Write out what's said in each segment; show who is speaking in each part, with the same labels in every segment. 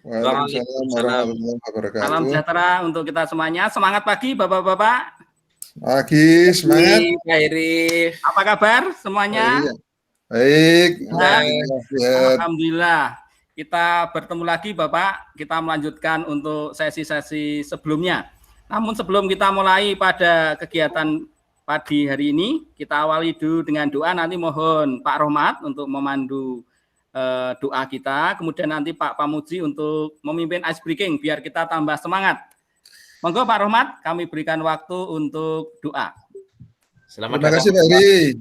Speaker 1: Waalaikumsalam warahmatullahi
Speaker 2: Salam
Speaker 1: wabarakatuh.
Speaker 2: sejahtera untuk kita semuanya. Semangat pagi Bapak-bapak.
Speaker 1: Pagi, semangat.
Speaker 3: Pak Heri.
Speaker 2: Apa kabar semuanya?
Speaker 1: Baik,
Speaker 2: Alhamdulillah. Alhamdulillah. Kita bertemu lagi Bapak. Kita melanjutkan untuk sesi-sesi sebelumnya. Namun sebelum kita mulai pada kegiatan pagi hari ini, kita awali dulu dengan doa. Nanti mohon Pak Rohmat untuk memandu doa kita, kemudian nanti Pak Pamuji untuk memimpin ice breaking biar kita tambah semangat. Monggo Pak Rohmat, kami berikan waktu untuk doa.
Speaker 1: Terima kasih Pak Heri.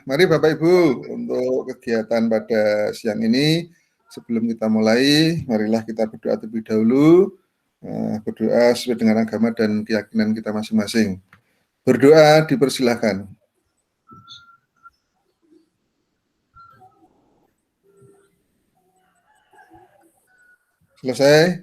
Speaker 1: Mari Bapak Ibu untuk kegiatan pada siang ini, sebelum kita mulai, marilah kita berdoa terlebih dahulu, berdoa sesuai dengan agama dan keyakinan kita masing-masing. Berdoa dipersilahkan. Selesai.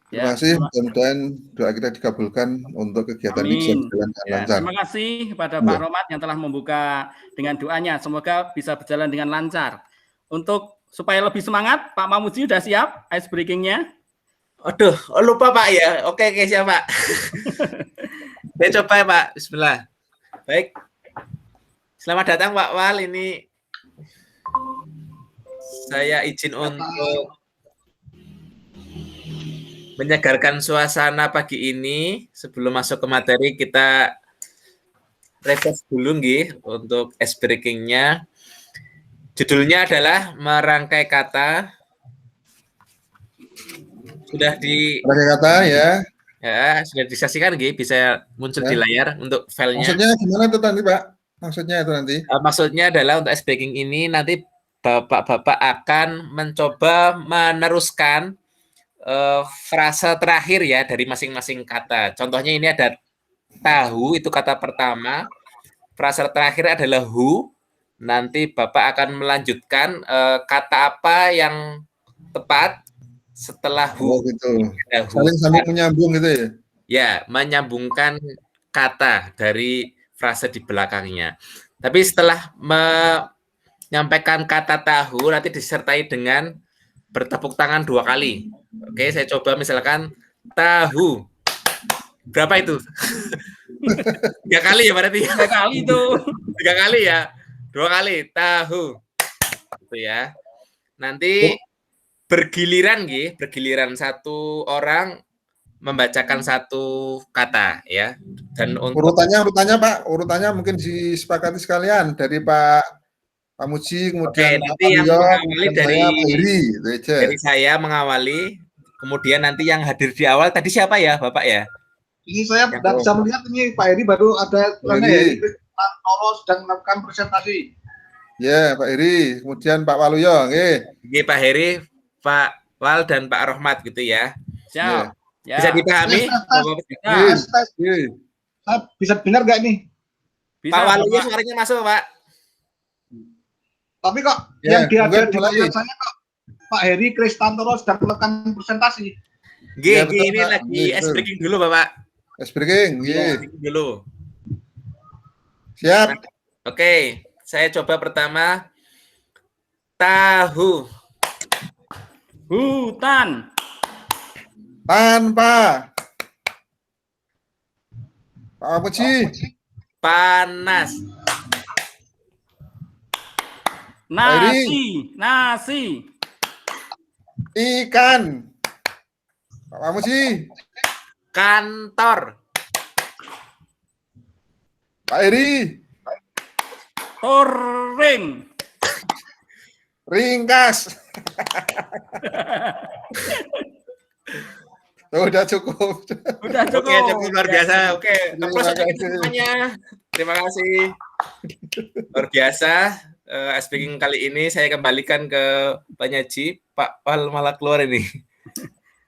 Speaker 1: Terima kasih. Mudah-mudahan doa kita dikabulkan untuk kegiatan ini bisa berjalan dengan lancar.
Speaker 2: Terima kasih kepada Pak Rohmat yang telah membuka dengan doanya. Semoga bisa berjalan dengan lancar. Untuk supaya lebih semangat, Pak Pamuji sudah siap ice breaking-nya?
Speaker 3: Aduh, lupa Pak ya. Oke, siap Pak. Saya coba ya Pak. Bismillah. Baik. Selamat datang Pak Wal. Ini saya izin untuk menyegarkan suasana pagi ini. Sebelum masuk ke materi, kita refresh dulu nggih untuk ice breaking-nya. Judulnya adalah merangkai kata. Sudah
Speaker 1: merangkai kata ya.
Speaker 3: Ya, sudah disaksikan nggih, bisa muncul di layar untuk filenya.
Speaker 1: Maksudnya gimana itu nanti Pak? Maksudnya itu nanti?
Speaker 3: Maksudnya adalah untuk ice breaking ini nanti Bapak-bapak akan mencoba meneruskan frase terakhir ya dari masing-masing kata. Contohnya ini ada tahu, itu kata pertama. Frase terakhir adalah who. Nanti Bapak akan melanjutkan kata apa yang tepat setelah who.
Speaker 1: Gitu. Saling menyambung gitu ya?
Speaker 3: Ya, menyambungkan kata dari frase di belakangnya. Tapi setelah menyampaikan kata tahu, nanti disertai dengan bertepuk tangan 2 kali. Oke, saya coba misalkan tahu. Berapa itu? 3 kali ya berarti.
Speaker 2: 3 kali itu.
Speaker 3: 3 kali ya. 2 kali tahu. Gitu ya. Nanti bergiliran nggih, bergiliran satu orang membacakan satu kata ya. Dan untuk
Speaker 1: urutannya Pak, urutannya mungkin disepakati sekalian dari Pak Pamuji, kemudian
Speaker 3: nanti yang mengawali
Speaker 1: dari
Speaker 3: saya mengawali, kemudian nanti yang hadir di awal tadi siapa ya Bapak ya?
Speaker 4: Ini saya tidak bisa melihat ini Pak Heri baru ada mana ya? Noro sedang melakukan presentasi.
Speaker 1: Ya Pak Heri, kemudian Pak Waluyo,
Speaker 3: Oke Pak Heri, Pak Wal dan Pak Rohmat gitu ya.
Speaker 2: Siap.
Speaker 3: Ya. Bisa dipahami?
Speaker 4: Bisa benar nggak nih?
Speaker 3: Bisa, Pak Waluyo suaranya masuk Pak.
Speaker 4: Tapi kok yang dia ada di layar saya kok Pak Heri Kristantoro sedang melakukan presentasi.
Speaker 3: Ini lagi ice breaking dulu Bapak.
Speaker 1: Ice breaking,
Speaker 3: dulu.
Speaker 1: Siap.
Speaker 3: Oke, saya coba pertama. Tahu.
Speaker 2: Hutan.
Speaker 1: Tanpa. Pak Pamuji.
Speaker 3: Panas.
Speaker 2: Nasi.
Speaker 1: Ikan. Pak Pamuji.
Speaker 3: Kantor.
Speaker 1: Pak Heri.
Speaker 2: Touring.
Speaker 1: Ringkas. Udah cukup.
Speaker 3: Oke, cukup luar biasa. Oke, semuanya. Terima kasih. Luar biasa. Speaking kali ini saya kembalikan ke Pak Nyaji. Pak Wal malah keluar ini.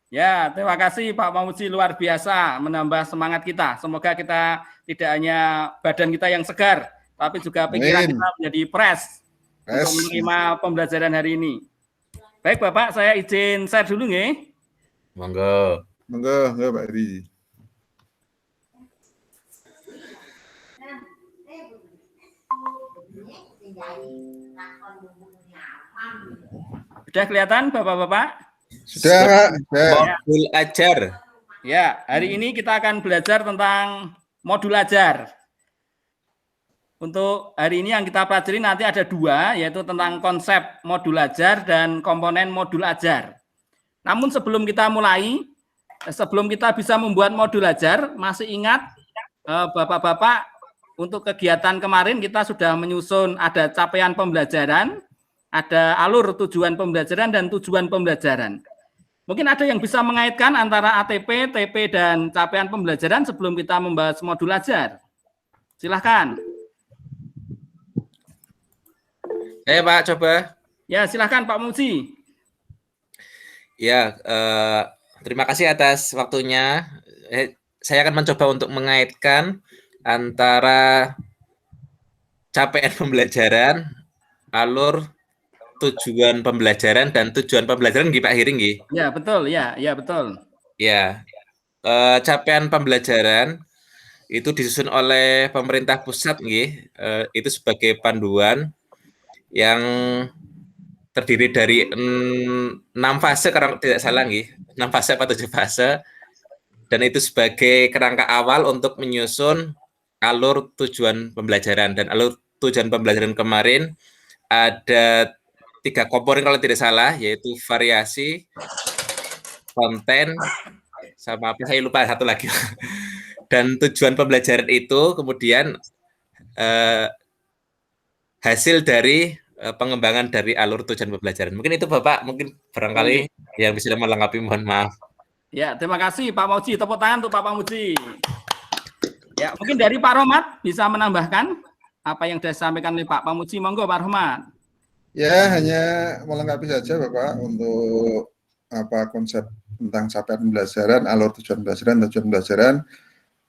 Speaker 2: Ya, terima kasih Pak Pamuji, luar biasa menambah semangat kita. Semoga kita tidak hanya badan kita yang segar, tapi juga pikiran kita menjadi fresh untuk menerima pembelajaran hari ini. Baik Bapak, saya izin share dulu nggih.
Speaker 3: Monggo.
Speaker 1: Monggo, Pak Heri.
Speaker 2: Sudah kelihatan Bapak-bapak?
Speaker 1: Sudah, Pak.
Speaker 3: Modul ajar.
Speaker 2: Ya, hari ini kita akan belajar tentang modul ajar. Untuk hari ini yang kita pelajari nanti ada 2, yaitu tentang konsep modul ajar dan komponen modul ajar. Namun sebelum kita mulai, sebelum kita bisa membuat modul ajar, masih ingat Bapak-Bapak, untuk kegiatan kemarin kita sudah menyusun ada capaian pembelajaran, ada alur tujuan pembelajaran dan tujuan pembelajaran. Mungkin ada yang bisa mengaitkan antara ATP, TP, dan capaian pembelajaran sebelum kita membahas modul ajar. Silahkan.
Speaker 3: Pak, coba.
Speaker 2: Ya, silahkan Pak Muji.
Speaker 3: Ya, terima kasih atas waktunya. Saya akan mencoba untuk mengaitkan antara capaian pembelajaran, alur tujuan pembelajaran dan tujuan pembelajaran nggih Pak Hiri nggih.
Speaker 2: Ya, betul, ya betul.
Speaker 3: Ya. Capaian pembelajaran itu disusun oleh pemerintah pusat nggih. Itu sebagai panduan yang terdiri dari 6 fase kalau tidak salah nggih. 6 fase atau 7 fase. Dan itu sebagai kerangka awal untuk menyusun alur tujuan pembelajaran. Dan alur tujuan pembelajaran kemarin ada 3 komponen kalau tidak salah, yaitu variasi, konten, sama apa saya lupa satu lagi. Dan tujuan pembelajaran itu kemudian hasil dari pengembangan dari alur tujuan pembelajaran. Mungkin itu Bapak, mungkin barangkali yang bisa melengkapi, mohon maaf.
Speaker 2: Ya, terima kasih Pak Muji. Tepuk tangan untuk Pak Muji. Ya, mungkin dari Pak Rohmat bisa menambahkan apa yang sudah disampaikan oleh Pak Muji. Monggo Pak Rohmat.
Speaker 1: Ya, hanya melengkapi saja Bapak untuk konsep tentang capaian pembelajaran, alur tujuan pembelajaran.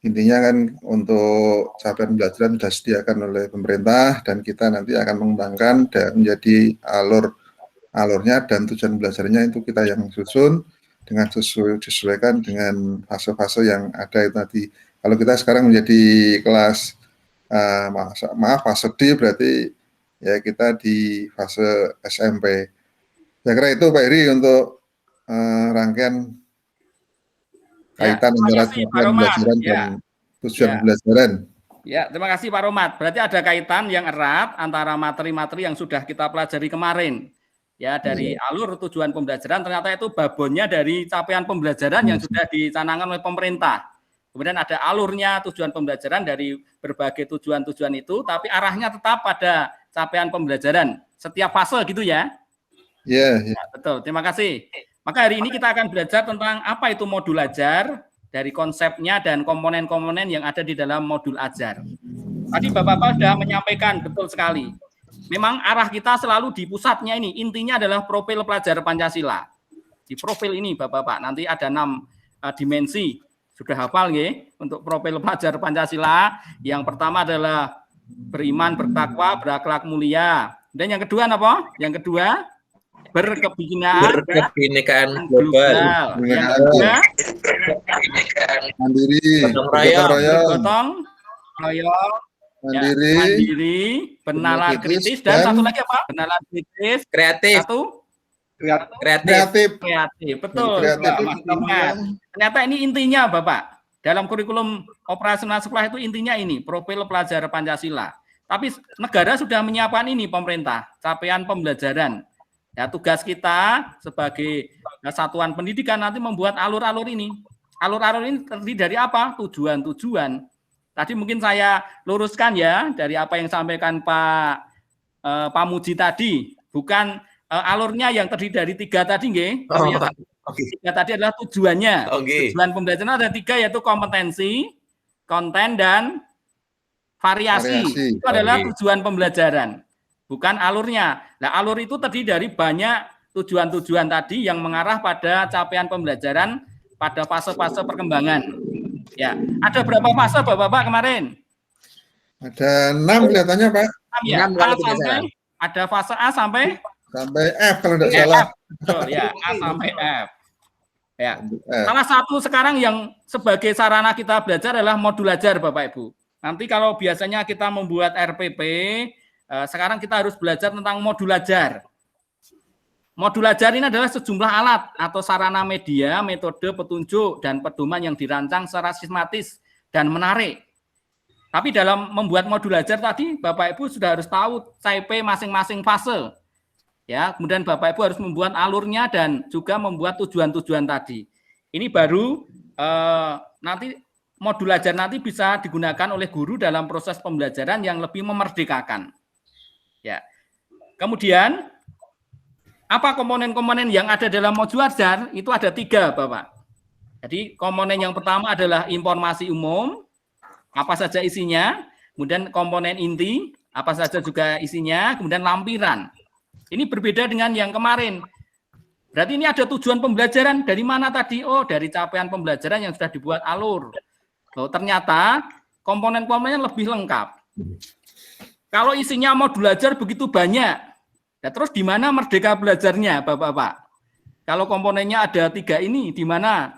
Speaker 1: Intinya kan untuk capaian pembelajaran sudah disediakan oleh pemerintah dan kita nanti akan mengembangkan dan menjadi alurnya dan tujuan pembelajarannya itu kita yang susun dengan disesuaikan dengan fase-fase yang ada itu tadi. Kalau kita sekarang menjadi kelas fase D berarti ya kita di fase SMP. Saya kira itu Pak Heri untuk rangkaian kaitan antara tujuan pembelajaran dan tujuan pembelajaran.
Speaker 2: Ya, terima kasih Pak Rohmat. Berarti ada kaitan yang erat antara materi-materi yang sudah kita pelajari kemarin. Ya, dari alur tujuan pembelajaran ternyata itu babonnya dari capaian pembelajaran yang sudah dicanangkan oleh pemerintah. Kemudian ada alurnya tujuan pembelajaran dari berbagai tujuan-tujuan itu, tapi arahnya tetap pada capaian pembelajaran. Setiap fase gitu ya?
Speaker 1: Iya.
Speaker 2: Ya, betul, terima kasih. Maka hari ini kita akan belajar tentang apa itu modul ajar, dari konsepnya dan komponen-komponen yang ada di dalam modul ajar. Tadi Bapak-Bapak sudah menyampaikan betul sekali. Memang arah kita selalu di pusatnya ini, intinya adalah profil pelajar Pancasila. Di profil ini Bapak-Bapak, nanti ada 6 dimensi. Sudah hafal nggih untuk profil pelajar Pancasila? Yang pertama adalah beriman, bertakwa, berakhlak mulia. Dan yang kedua apa? Yang kedua
Speaker 3: berkebinekaan global.
Speaker 2: Yang kedua
Speaker 1: mandiri,
Speaker 2: bergotong royong,
Speaker 1: mandiri,
Speaker 2: bernalar kritis, dan satu lagi apa? Bernalar kritis,
Speaker 3: kreatif.
Speaker 2: Satu
Speaker 1: kreatif.
Speaker 2: Betul. Ternyata ini intinya Bapak. Dalam kurikulum operasional sekolah itu intinya ini, profil pelajar Pancasila. Tapi negara sudah menyiapkan ini pemerintah, capaian pembelajaran. Ya, tugas kita sebagai satuan pendidikan nanti membuat alur-alur ini. Alur-alur ini terdiri dari apa? Tujuan-tujuan. Tadi mungkin saya luruskan ya dari apa yang disampaikan Pak Muji tadi. Bukan alurnya yang terdiri dari 3 tadi, nggih. Tiga tadi adalah tujuannya. Tujuan pembelajaran ada 3 yaitu kompetensi, konten, dan variasi. Itu adalah tujuan pembelajaran. Bukan alurnya. Nah, alur itu terdiri dari banyak tujuan-tujuan tadi yang mengarah pada capaian pembelajaran pada fase-fase perkembangan. Ya, ada berapa fase Bapak-bapak kemarin?
Speaker 1: Ada 6 kelihatannya Pak.
Speaker 2: 6 ya. Ada fase A sampai
Speaker 1: F kalau tidak salah.
Speaker 2: Betul ya, A sampai F. Ya. Salah satu sekarang yang sebagai sarana kita belajar adalah modul ajar Bapak Ibu. Nanti kalau biasanya kita membuat RPP, sekarang kita harus belajar tentang modul ajar. modul ajar ini adalah sejumlah alat atau sarana media, metode, petunjuk, dan pedoman yang dirancang secara sistematis dan menarik. Tapi dalam membuat modul ajar tadi, Bapak Ibu sudah harus tahu CP masing-masing fase. Ya, kemudian Bapak Ibu harus membuat alurnya dan juga membuat tujuan-tujuan tadi. Ini baru nanti modul ajar nanti bisa digunakan oleh guru dalam proses pembelajaran yang lebih memerdekakan. Ya. Kemudian apa komponen-komponen yang ada dalam modul ajar? Itu ada 3, Bapak. Jadi komponen yang pertama adalah informasi umum, apa saja isinya, kemudian komponen inti, apa saja juga isinya, kemudian lampiran. Ini berbeda dengan yang kemarin. Berarti ini ada tujuan pembelajaran dari mana tadi? Oh, dari capaian pembelajaran yang sudah dibuat alur. Oh, ternyata komponen-komponennya lebih lengkap. Kalau isinya modul ajar begitu banyak, nah, terus di mana merdeka belajarnya, Bapak-Bapak? Kalau komponennya ada 3 ini, di mana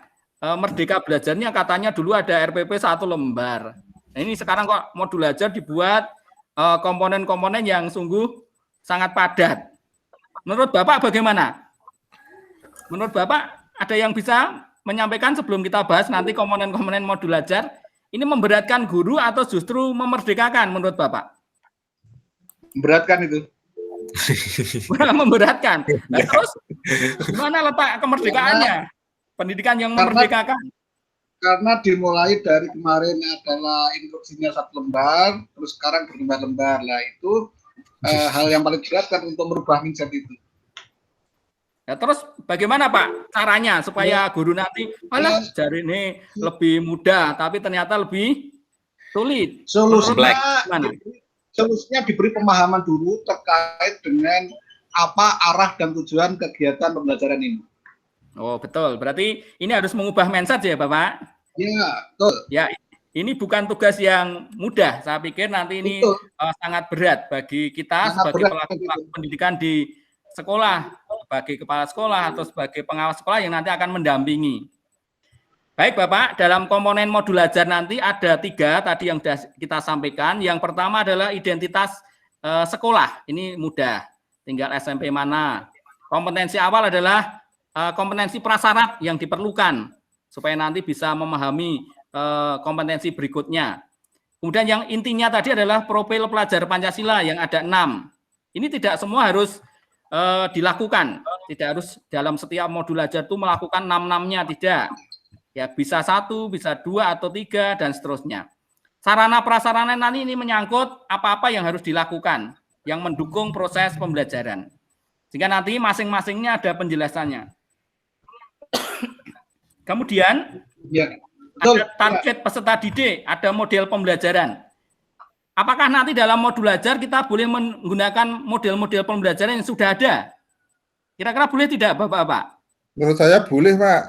Speaker 2: merdeka belajarnya? Katanya dulu ada RPP 1 lembar. Nah, ini sekarang kok modul ajar dibuat komponen-komponen yang sungguh sangat padat. Menurut Bapak bagaimana? Menurut Bapak ada yang bisa menyampaikan sebelum kita bahas nanti komponen-komponen modul ajar? Ini memberatkan guru atau justru memerdekakan menurut Bapak?
Speaker 4: Memberatkan itu.
Speaker 2: Memberatkan. Nah, terus gimana letak kemerdekaannya? Pendidikan yang memerdekakan.
Speaker 4: Karena dimulai dari kemarin adalah instruksinya 1 lembar, terus sekarang berlembar-lembar. Lah itu hal yang paling berat kan untuk merubah mindset itu.
Speaker 2: Ya, terus bagaimana Pak caranya supaya guru nanti malah jari ini lebih mudah, tapi ternyata lebih sulit?
Speaker 4: Solusinya diberi pemahaman dulu terkait dengan apa arah dan tujuan kegiatan pembelajaran ini.
Speaker 2: Oh betul, berarti ini harus mengubah mindset ya Bapak?
Speaker 4: Ya, betul.
Speaker 2: Ya, ini bukan tugas yang mudah. Saya pikir nanti ini sangat berat bagi kita sebagai pelaku pendidikan di sekolah, sebagai kepala sekolah atau sebagai pengawas sekolah yang nanti akan mendampingi. Baik Bapak, dalam komponen modul ajar nanti ada 3 tadi yang sudah kita sampaikan. Yang pertama adalah identitas sekolah. Ini mudah, tinggal SMP mana. Kompetensi awal adalah kompetensi prasyarat yang diperlukan supaya nanti bisa memahami kompetensi berikutnya. Kemudian yang intinya tadi adalah profil pelajar Pancasila yang ada 6. Ini tidak semua harus dilakukan. Tidak harus dalam setiap modul ajar itu melakukan 6-6-nya, tidak. Ya, bisa 1, bisa 2 atau 3 dan seterusnya. Sarana prasarana nanti ini menyangkut apa-apa yang harus dilakukan yang mendukung proses pembelajaran. Sehingga nanti masing-masingnya ada penjelasannya. Kemudian ada target peserta didik, ada model pembelajaran. Apakah nanti dalam modul ajar kita boleh menggunakan model-model pembelajaran yang sudah ada? Kira-kira boleh tidak, Bapak-Bapak?
Speaker 1: Menurut saya boleh, Pak.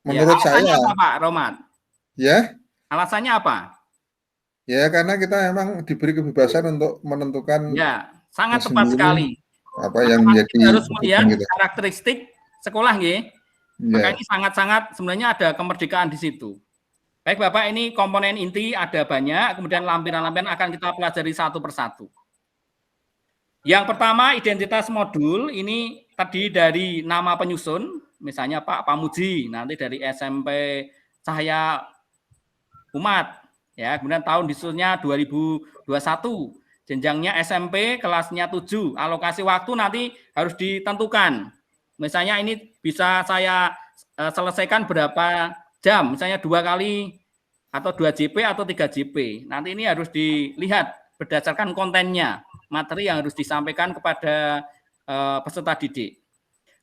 Speaker 1: Menurut
Speaker 2: alasannya
Speaker 1: saya.
Speaker 2: Apa, Pak Roman?
Speaker 1: Ya.
Speaker 2: Alasannya apa?
Speaker 1: Ya, karena kita memang diberi kebebasan untuk menentukan.
Speaker 2: Ya, sangat tepat sekali.
Speaker 1: Apa yang menjadi
Speaker 2: kita harus melihat karakteristik sekolah, ya. Maka ini sangat-sangat sebenarnya ada kemerdekaan di situ. Baik Bapak, ini komponen inti ada banyak, kemudian lampiran-lampiran akan kita pelajari satu persatu. Yang pertama, identitas modul, ini tadi dari nama penyusun, misalnya Pak Pamuji, nanti dari SMP Cahaya Umat, ya, kemudian tahun disusunnya 2021, jenjangnya SMP kelasnya 7, alokasi waktu nanti harus ditentukan. Misalnya ini bisa saya selesaikan berapa jam, misalnya 2 kali atau 2 JP atau 3 JP. Nanti ini harus dilihat berdasarkan kontennya, materi yang harus disampaikan kepada peserta didik.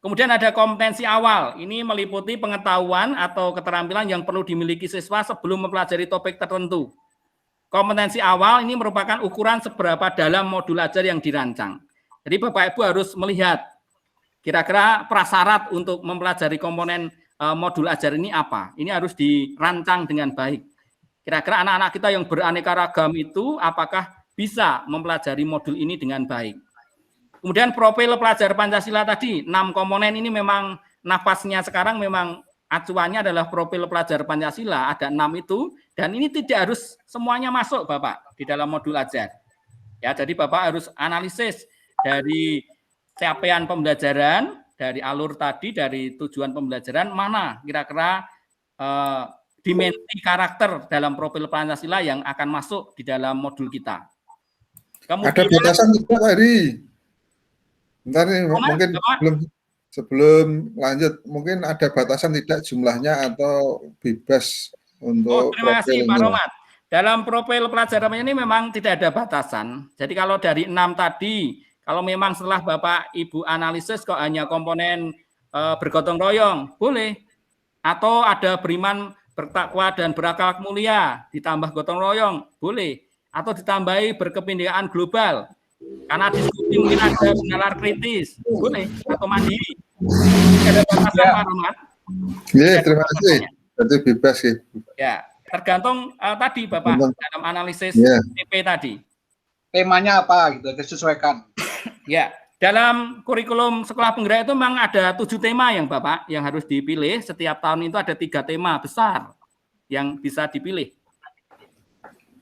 Speaker 2: Kemudian ada kompetensi awal, ini meliputi pengetahuan atau keterampilan yang perlu dimiliki siswa sebelum mempelajari topik tertentu. Kompetensi awal ini merupakan ukuran seberapa dalam modul ajar yang dirancang. Jadi Bapak Ibu harus melihat kira-kira prasyarat untuk mempelajari komponen modul ajar ini apa. Ini harus dirancang dengan baik. Kira-kira anak-anak kita yang beraneka ragam itu apakah bisa mempelajari modul ini dengan baik. Kemudian profil pelajar Pancasila tadi, 6 komponen ini memang nafasnya sekarang memang acuannya adalah profil pelajar Pancasila, ada 6 itu, dan ini tidak harus semuanya masuk Bapak di dalam modul ajar. Ya, jadi Bapak harus analisis dari capaian pembelajaran dari alur tadi, dari tujuan pembelajaran, mana kira-kira dimensi karakter dalam profil Pancasila yang akan masuk di dalam modul kita. Kemudian,
Speaker 1: ada batasan tidak, Pak Heri? Bentar nih, mungkin sebelum lanjut, mungkin ada batasan tidak jumlahnya atau bebas untuk
Speaker 2: terima kasih Pak
Speaker 1: profilnya.
Speaker 2: Romat. Dalam profil pelajaran ini memang tidak ada batasan. Jadi kalau dari 6 tadi, kalau memang setelah Bapak Ibu analisis kok hanya komponen bergotong royong, boleh. Atau ada beriman, bertakwa dan berakhlak mulia, ditambah gotong royong, boleh. Atau ditambahi berkepentingan global, karena diskusi mungkin ada nalar kritis, boleh. Atau mandiri. Ada batasan Pak Romat?
Speaker 1: Iya, terima kasih. Berarti bebas ya.
Speaker 2: Ya, tergantung tadi Bapak dalam analisis TP tadi.
Speaker 4: Temanya apa gitu, disesuaikan.
Speaker 2: Ya, dalam kurikulum sekolah penggerak itu memang ada 7 tema yang Bapak yang harus dipilih. Setiap tahun itu ada 3 tema besar yang bisa dipilih.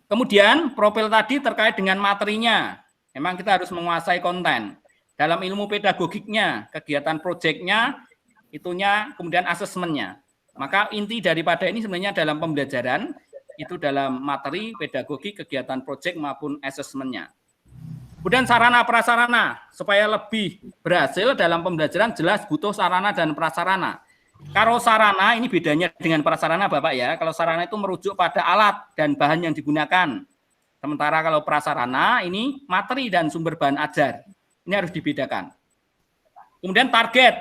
Speaker 2: Kemudian profil tadi terkait dengan materinya. Memang kita harus menguasai konten. Dalam ilmu pedagogiknya, kegiatan proyeknya, itunya, kemudian asesmennya. Maka inti daripada ini sebenarnya dalam pembelajaran, itu dalam materi, pedagogi, kegiatan proyek maupun asesmennya. Kemudian sarana prasarana, supaya lebih berhasil dalam pembelajaran jelas butuh sarana dan prasarana. Kalau sarana ini bedanya dengan prasarana Bapak ya, kalau sarana itu merujuk pada alat dan bahan yang digunakan. Sementara kalau prasarana ini materi dan sumber bahan ajar. Ini harus dibedakan. Kemudian target,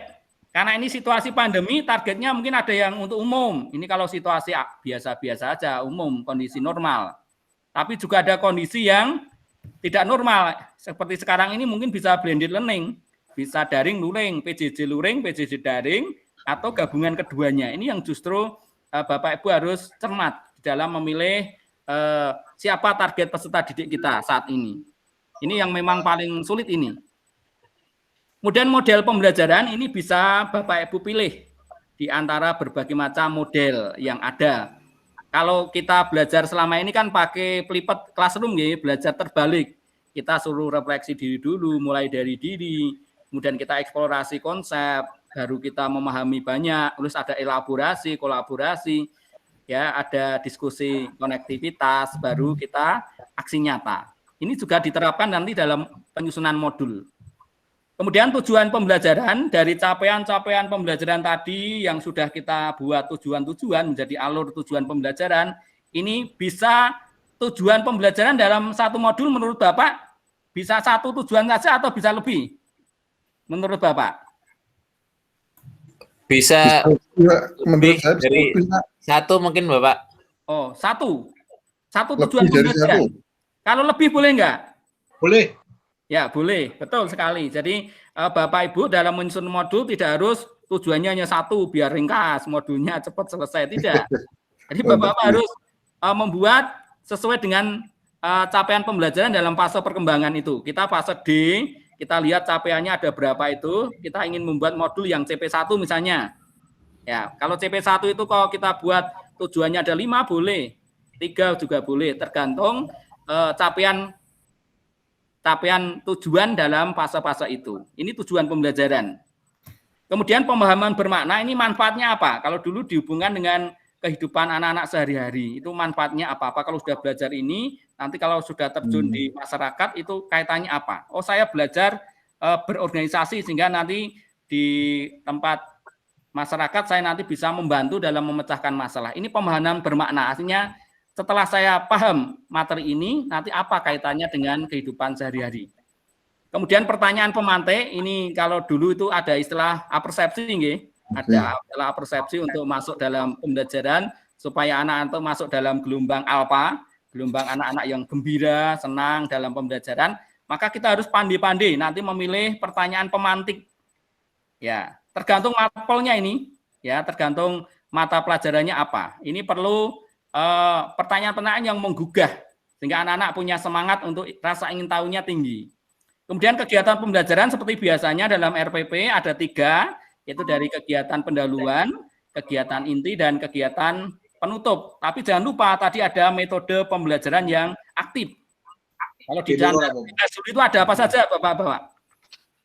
Speaker 2: karena ini situasi pandemi, targetnya mungkin ada yang untuk umum. Ini kalau situasi biasa-biasa aja, umum, kondisi normal. Tapi juga ada kondisi yang tidak normal. Seperti sekarang ini mungkin bisa blended learning. Bisa daring luring, PJJ luring, PJJ daring, atau gabungan keduanya. Ini yang justru Bapak Ibu harus cermat di dalam memilih siapa target peserta didik kita saat ini. Ini yang memang paling sulit ini. Kemudian model pembelajaran ini bisa Bapak Ibu pilih di antara berbagai macam model yang ada. Kalau kita belajar selama ini kan pakai pelipet classroom ya, belajar terbalik. Kita suruh refleksi diri dulu, mulai dari diri, kemudian kita eksplorasi konsep, baru kita memahami banyak, terus ada elaborasi, kolaborasi, ya ada diskusi konektivitas, baru kita aksi nyata. Ini juga diterapkan nanti dalam penyusunan modul. Kemudian tujuan pembelajaran, dari capaian-capaian pembelajaran tadi yang sudah kita buat tujuan-tujuan menjadi alur tujuan pembelajaran, ini bisa tujuan pembelajaran dalam satu modul menurut Bapak bisa satu tujuan saja atau bisa lebih? Menurut Bapak?
Speaker 3: Bisa
Speaker 1: menurut saya
Speaker 3: dari satu mungkin Bapak.
Speaker 2: Oh, satu tujuan pembelajaran. Kalau lebih boleh enggak?
Speaker 4: Boleh.
Speaker 2: Ya, boleh. Betul sekali. Jadi Bapak Ibu dalam menyusun modul tidak harus tujuannya hanya satu biar ringkas, modulnya cepat selesai, tidak. Jadi Bapak harus membuat sesuai dengan capaian pembelajaran dalam fase perkembangan itu. Kita fase D, kita lihat capaiannya ada berapa itu, kita ingin membuat modul yang CP1 misalnya. Ya, kalau CP1 itu kalau kita buat tujuannya ada 5 boleh, 3 juga boleh, tergantung capaian tujuan dalam fase-fase itu. Ini tujuan pembelajaran. Kemudian pemahaman bermakna ini manfaatnya apa? Kalau dulu dihubungkan dengan kehidupan anak-anak sehari-hari, itu manfaatnya apa-apa kalau sudah belajar ini, nanti kalau sudah terjun di masyarakat itu kaitannya apa? Oh, saya belajar berorganisasi sehingga nanti di tempat masyarakat saya nanti bisa membantu dalam memecahkan masalah. Ini pemahaman bermakna, artinya setelah saya paham materi ini, nanti apa kaitannya dengan kehidupan sehari-hari. Kemudian pertanyaan pemantik, ini kalau dulu itu ada istilah apersepsi, ada istilah apersepsi untuk masuk dalam pembelajaran, supaya anak-anak itu masuk dalam gelombang alfa, gelombang anak-anak yang gembira, senang dalam pembelajaran, maka kita harus pandai-pandai nanti memilih pertanyaan pemantik. Ya, tergantung matpolnya ini, ya tergantung mata pelajarannya apa. Ini perlu pertanyaan-pertanyaan yang menggugah sehingga anak-anak punya semangat untuk rasa ingin tahunya tinggi. Kemudian kegiatan pembelajaran seperti biasanya dalam RPP ada 3, yaitu dari kegiatan pendahuluan, kegiatan inti, dan kegiatan penutup. Tapi jangan lupa tadi ada metode pembelajaran yang aktif. Kalau di dalam itu ada apa saja Bapak-Bapak?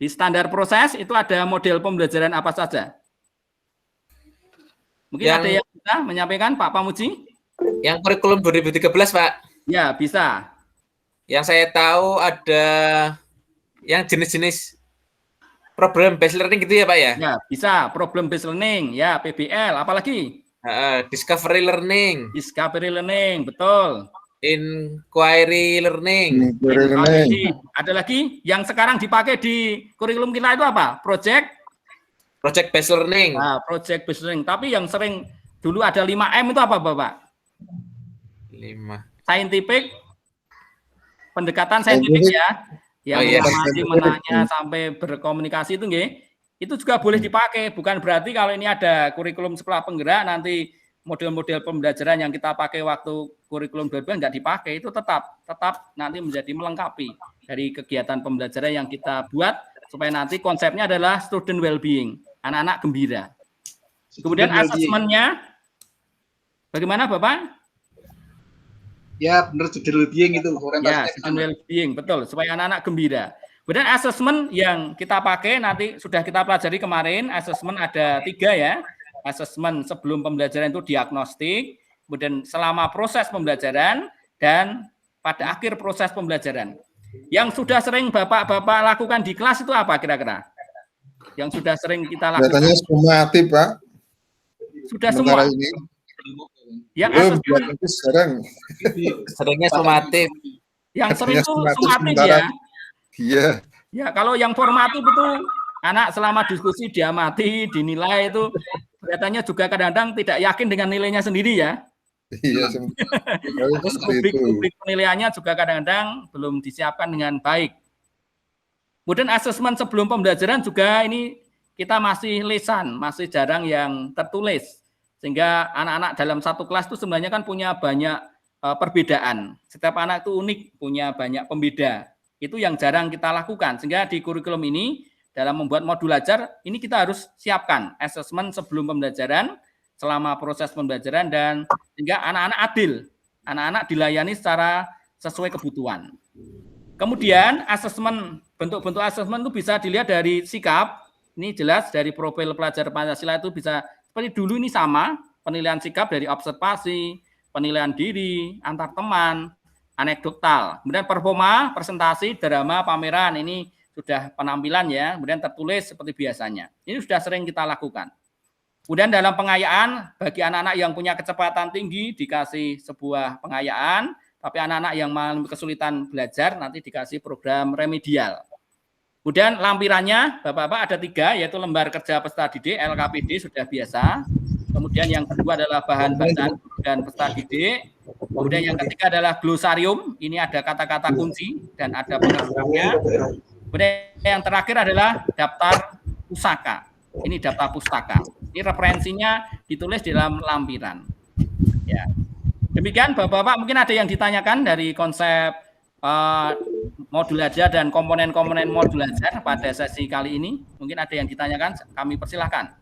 Speaker 2: Di standar proses itu ada model pembelajaran apa saja? Mungkin ada yang bisa menyampaikan, Pak Pamuji?
Speaker 3: Yang kurikulum 2013, Pak.
Speaker 2: Ya, bisa.
Speaker 3: Yang saya tahu ada yang jenis-jenis problem based learning gitu ya, Pak ya?
Speaker 2: Ya, bisa. Problem based learning, ya, PBL. Apalagi?
Speaker 3: Discovery learning.
Speaker 2: Discovery learning, betul.
Speaker 3: Inquiry learning.
Speaker 2: Ada lagi yang sekarang dipakai di kurikulum kita itu apa? Project
Speaker 3: based learning.
Speaker 2: Nah, project based learning. Tapi yang sering dulu ada 5M itu apa, Bapak?
Speaker 3: 5.
Speaker 2: Scientific, pendekatan saintifik ya. Yang masih menanya sampai berkomunikasi itu nggih. Itu juga boleh dipakai. Bukan berarti kalau ini ada kurikulum sekolah penggerak nanti model-model pembelajaran yang kita pakai waktu kurikulum 2012 nggak dipakai, itu tetap nanti menjadi melengkapi dari kegiatan pembelajaran yang kita buat supaya nanti konsepnya adalah student well-being, anak-anak gembira. Kemudian asesmennya bagaimana Bapak?
Speaker 4: Ya benar, student well-being itu.
Speaker 2: Ya, student well-being, betul, supaya anak-anak gembira. Kemudian asesmen yang kita pakai nanti sudah kita pelajari kemarin, asesmen ada 3 ya. Asesmen sebelum pembelajaran itu diagnostik, kemudian selama proses pembelajaran, dan pada akhir proses pembelajaran. Yang sudah sering Bapak-Bapak lakukan di kelas itu apa kira-kira? Yang sudah sering kita lakukan?
Speaker 1: Katanya sumatif, Pak.
Speaker 2: Sudah semua?
Speaker 1: Ini.
Speaker 2: Yang asesmen
Speaker 3: seringnya sumatif.
Speaker 2: Yang sering itu sumatif ya?
Speaker 1: Iya.
Speaker 2: Ya, kalau yang formatif itu anak selama diskusi diamati, dinilai itu kelihatannya juga kadang-kadang tidak yakin dengan nilainya sendiri ya.
Speaker 1: Iya,
Speaker 2: terus publik penilaiannya juga kadang-kadang belum disiapkan dengan baik. Kemudian asesmen sebelum pembelajaran juga ini kita masih lisan, masih jarang yang tertulis. Sehingga anak-anak dalam satu kelas itu sebenarnya kan punya banyak perbedaan. Setiap anak itu unik, punya banyak pembeda. Itu yang jarang kita lakukan. Sehingga di kurikulum ini dalam membuat modul ajar, ini kita harus siapkan asesmen sebelum pembelajaran, selama proses pembelajaran, dan sehingga anak-anak adil. Anak-anak dilayani secara sesuai kebutuhan. Kemudian asesmen, bentuk-bentuk asesmen itu bisa dilihat dari sikap. Ini jelas dari profil pelajar Pancasila itu bisa, seperti dulu ini sama, penilaian sikap dari observasi, penilaian diri, antar teman, anekdotal. Kemudian performa, presentasi, drama, pameran, ini sudah penampilan ya, kemudian tertulis seperti biasanya. Ini sudah sering kita lakukan. Kemudian dalam pengayaan, bagi anak-anak yang punya kecepatan tinggi dikasih sebuah pengayaan, tapi anak-anak yang mengalami kesulitan belajar nanti dikasih program remedial. Kemudian lampirannya, Bapak-Bapak ada 3, yaitu lembar kerja peserta didik, LKPD sudah biasa. Kemudian yang kedua adalah bahan bacaan dan peserta didik. Kemudian yang ketiga adalah glosarium, ini ada kata-kata kunci dan ada pengertiannya. Kemudian yang terakhir adalah daftar pusaka. Ini daftar pustaka. Ini referensinya ditulis di dalam lampiran. Ya. Demikian Bapak-Bapak, mungkin ada yang ditanyakan dari konsep modul ajar dan komponen-komponen modul ajar pada sesi kali ini. Mungkin ada yang ditanyakan, kami persilahkan.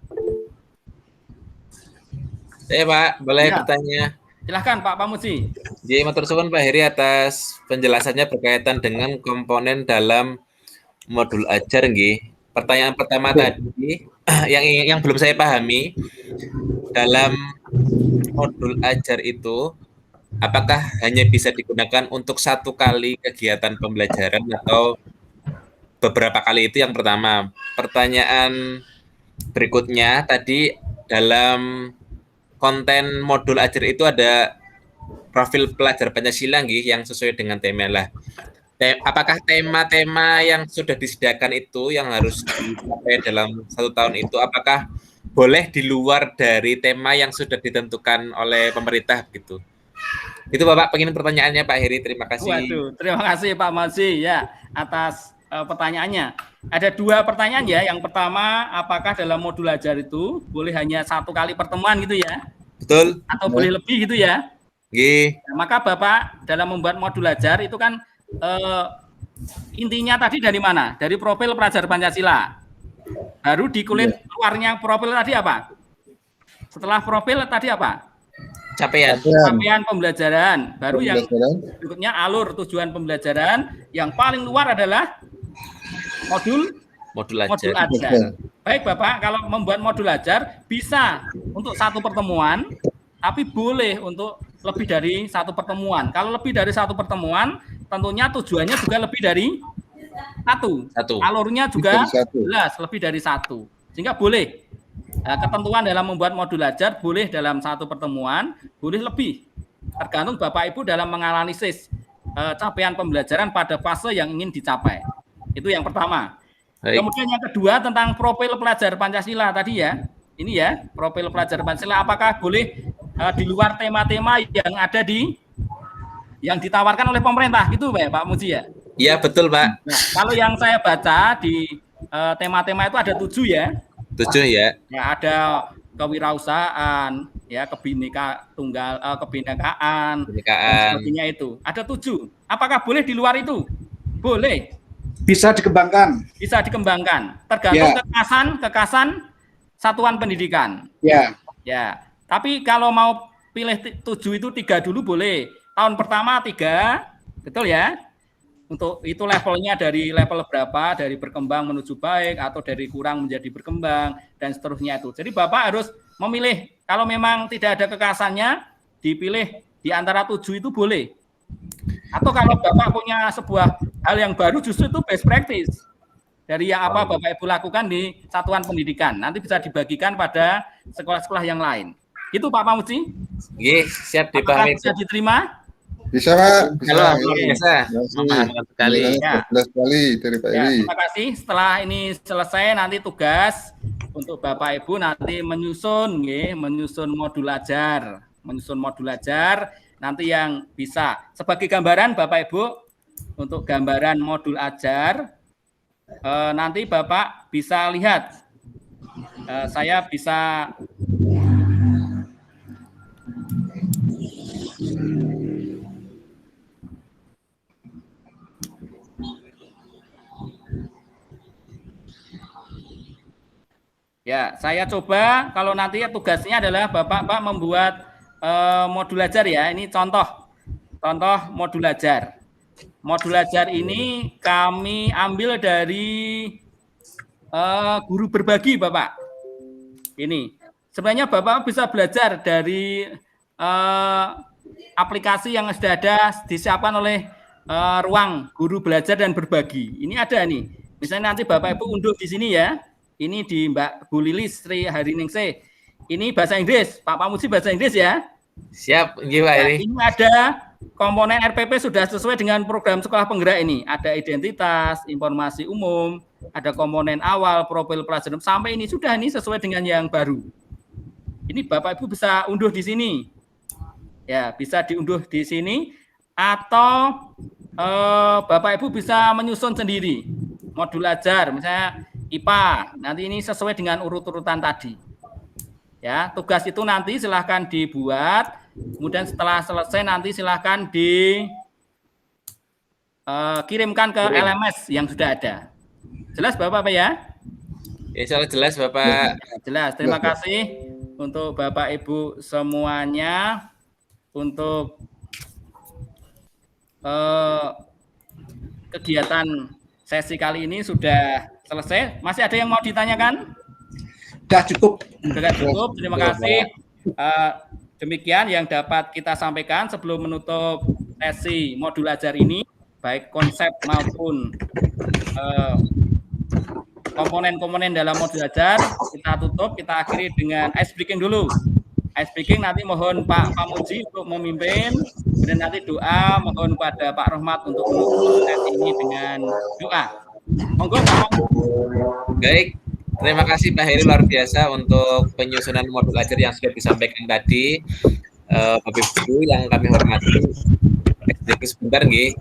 Speaker 3: Saya Pak, boleh bertanya?
Speaker 2: Silahkan Pak Pamuji.
Speaker 3: Jadi matur suwun Pak Heri atas penjelasannya berkaitan dengan komponen dalam modul ajar nggih. Pertanyaan pertama tadi yang belum saya pahami, dalam modul ajar itu apakah hanya bisa digunakan untuk 1 kali kegiatan pembelajaran atau beberapa kali? Itu yang pertama. Pertanyaan berikutnya tadi, dalam konten modul ajar itu ada profil pelajar Pancasila nggih yang sesuai dengan tema lah. Apakah tema-tema yang sudah disediakan itu yang harus dicapai dalam 1 tahun itu, apakah boleh di luar dari tema yang sudah ditentukan oleh pemerintah gitu? Itu Bapak pengen pertanyaannya Pak Heri, terima kasih.
Speaker 2: Waduh, terima kasih Pak Mazi ya atas pertanyaannya. Ada 2 pertanyaan ya. Yang pertama, apakah dalam modul ajar itu boleh hanya 1 kali pertemuan gitu ya?
Speaker 3: Betul.
Speaker 2: Atau boleh lebih gitu ya?
Speaker 3: Nggih.
Speaker 2: Nah, maka Bapak dalam membuat modul ajar itu kan intinya tadi dari mana? Dari profil pelajar Pancasila. Baru di kulit luarnya profil tadi apa? Setelah profil tadi apa? Capaian pembelajaran. Baru yang berikutnya alur tujuan pembelajaran. Yang paling luar adalah modul
Speaker 3: modul ajar.
Speaker 2: Modul ajar. Baik Bapak, kalau membuat modul ajar bisa untuk satu pertemuan, tapi boleh untuk lebih dari satu pertemuan. Kalau lebih dari satu pertemuan, tentunya tujuannya juga lebih dari satu. Alurnya juga jelas lebih dari satu. Sehingga boleh. Ketentuan dalam membuat modul ajar boleh dalam satu pertemuan, boleh lebih. Tergantung Bapak Ibu dalam menganalisis capaian pembelajaran pada fase yang ingin dicapai. Itu yang pertama. Baik. Kemudian yang kedua tentang profil pelajar Pancasila tadi ya. Ini ya, profil pelajar Pancasila apakah boleh di luar tema-tema yang ada yang ditawarkan oleh pemerintah gitu Pak Muji ya?
Speaker 3: Iya betul Pak.
Speaker 2: Nah, kalau yang saya baca di tema-tema itu ada 7 ya.
Speaker 3: 7 ya.
Speaker 2: Ya ada kewirausahaan, ya kebinekaan, dan sebagainya itu. Ada 7. Apakah boleh di luar itu? Boleh.
Speaker 4: Bisa dikembangkan.
Speaker 2: Bisa dikembangkan. Tergantung kekasan satuan pendidikan.
Speaker 4: Ya.
Speaker 2: Ya. Tapi kalau mau pilih 7 itu 3 dulu boleh. Tahun pertama 3, betul ya? Untuk itu levelnya dari level berapa, dari berkembang menuju baik atau dari kurang menjadi berkembang dan seterusnya itu. Jadi Bapak harus memilih, kalau memang tidak ada kekasannya, dipilih di antara 7 itu boleh. Atau kalau Bapak punya sebuah hal yang baru, justru itu best practice dari yang apa Bapak Ibu lakukan di satuan pendidikan. Nanti bisa dibagikan pada sekolah-sekolah yang lain. Itu Pak Pamuji?
Speaker 3: Siap dipahami.
Speaker 2: Bisa diterima?
Speaker 1: Bisa Pak, bisa.
Speaker 3: Halo, biasa. Memahami sekali.
Speaker 1: Ya. Sekali dari Pak Eri.
Speaker 2: Terima kasih. Setelah ini selesai, nanti tugas untuk Bapak Ibu nanti menyusun modul ajar, nanti yang bisa sebagai gambaran Bapak Ibu untuk gambaran modul ajar. Nanti Bapak bisa lihat, saya bisa saya coba kalau nanti tugasnya adalah Bapak membuat modul ajar ya. Ini contoh modul ajar. Modul ajar ini kami ambil dari guru berbagi Bapak. Ini sebenarnya Bapak bisa belajar dari aplikasi yang sudah ada disiapkan oleh ruang guru belajar dan berbagi. Ini ada nih. Misalnya nanti Bapak Ibu unduh di sini ya. Ini di Mbak Bu Lilis Sri Hariningsih. Ini bahasa Inggris. Pak Pamuji bahasa Inggris ya.
Speaker 3: Siap, Pak Eri.
Speaker 2: Ini ada komponen RPP sudah sesuai dengan program sekolah penggerak ini. Ada identitas, informasi umum, ada komponen awal, profil pelajaran. Sampai ini sudah sesuai dengan yang baru. Ini Bapak Ibu bisa unduh di sini. Ya, bisa diunduh di sini. Atau Bapak Ibu bisa menyusun sendiri. Modul ajar, misalnya IPA, nanti ini sesuai dengan urut-urutan tadi. Ya, tugas itu nanti silahkan dibuat, kemudian setelah selesai nanti silahkan dikirimkan ke LMS yang sudah ada. Jelas Bapak ya?
Speaker 3: Insya Allah jelas Bapak.
Speaker 2: Jelas, terima kasih untuk Bapak Ibu semuanya untuk kegiatan sesi kali ini sudah selesai. Masih ada yang mau ditanyakan?
Speaker 4: Sudah cukup.
Speaker 2: Sudah cukup. Terima kasih. Demikian yang dapat kita sampaikan sebelum menutup sesi modul ajar ini, baik konsep maupun komponen-komponen dalam modul ajar. Kita tutup, kita akhiri dengan ice breaking dulu. Ice breaking nanti mohon Pak Pamuji untuk memimpin, kemudian nanti doa mohon pada Pak Rohmat untuk menutup sesi ini dengan doa. Monggo Pak.
Speaker 3: Baik, terima kasih Pak Heri luar biasa untuk penyusunan modul ajar yang sudah disampaikan tadi. Bapak Ibu yang kami hormati, sedikit sebentar nggih.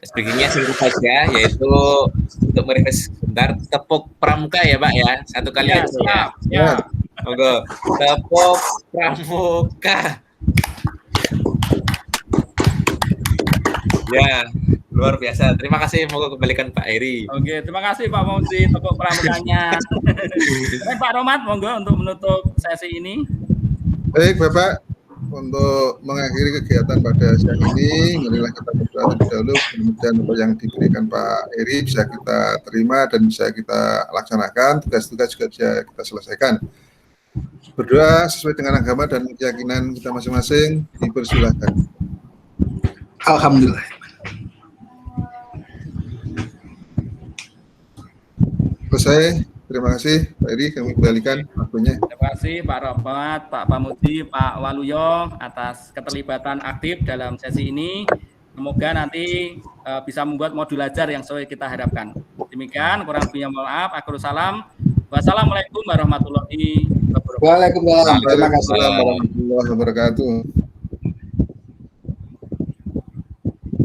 Speaker 3: Speakingnya singkat saja, yaitu untuk merevisi sebentar tepuk pramuka ya Pak ya, satu kali aja ya. Monggo, tepuk pramuka. Ya, luar biasa. Terima kasih, monggo kembalikan Pak Heri.
Speaker 2: Oke, terima kasih Pak Pamuji tepuk pramukanya. Pak Rohmat, monggo untuk menutup sesi ini.
Speaker 1: Baik Bapak, untuk mengakhiri kegiatan pada siang ini, marilah kita berdoa terlebih dahulu. Kemudian apa yang diberikan Pak Eri bisa kita terima dan bisa kita laksanakan. Tugas-tugas juga bisa kita selesaikan. Berdoa sesuai dengan agama dan keyakinan kita masing-masing. Dipersilahkan.
Speaker 4: Alhamdulillah.
Speaker 1: Selesai. Terima kasih Pak Eri, kami kembalikan waktunya.
Speaker 2: Terima kasih Pak Robert, Pak Pamudi, Pak Waluyo atas keterlibatan aktif dalam sesi ini. Semoga nanti bisa membuat modul ajar yang sesuai kita harapkan. Demikian, kurang lebihnya mohon maaf. Akhirul salam. Wassalamualaikum warahmatullahi wabarakatuh.
Speaker 4: Waalaikumsalam. Terima kasih.
Speaker 1: Waalaikumsalam warahmatullahi wabarakatuh.